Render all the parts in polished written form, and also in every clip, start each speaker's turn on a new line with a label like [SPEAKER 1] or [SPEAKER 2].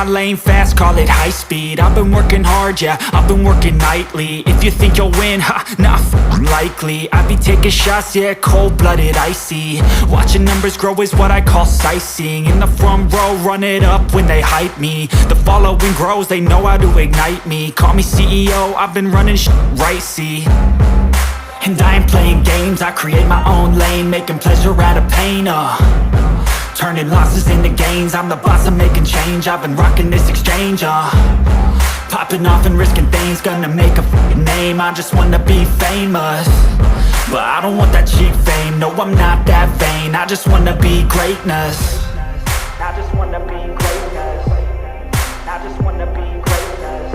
[SPEAKER 1] my lane fast, call it high speed. I've been working hard, yeah, I've been working nightly. If you think you'll win, ha, nah, likely. I be taking shots, yeah, cold-blooded, icy. Watching numbers grow is what I call sightseeing. In the front row, run it up when they hype me. The following grows, they know how to ignite me. Call me CEO, I've been running shit right, see. And I ain't playing games, I create my own lane, making pleasure out of pain, turning losses into gains. I'm the boss, I'm making change. I've been rocking this exchange, popping off and risking things. Gonna make a f***ing name. I just wanna be famous, but I don't want that cheap fame. No, I'm not that vain. I just wanna be greatness. I just wanna be greatness. I just wanna be greatness.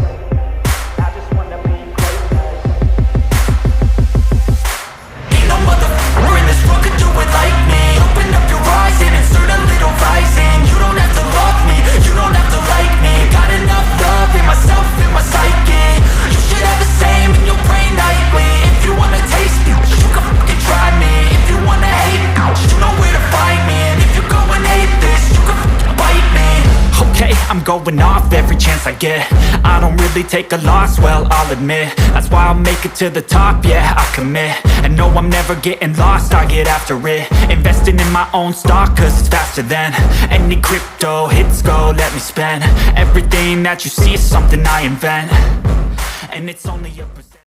[SPEAKER 1] I just wanna be greatness. Ain't no motherfucker in this world could do it like me. Open up your eyes and insert a little rising. You don't have to love me, you don't have to like me. Got enough love in myself, in my psyche. You should have the same in your brain nightly. If you wanna taste me, you can fucking try me. If you wanna hate me, you know where to find me. And if you go and hate this, you can fucking bite me. Okay, I'm going off every chance I get. I don't really take a loss, well, I'll admit. That's why I'll make it to the top, yeah, I commit. And no, I'm never getting lost, I get after it. Investing in my own stock, cause it's faster than any crypto hits go, let me spend. Everything that you see is something I invent, and it's only a percent.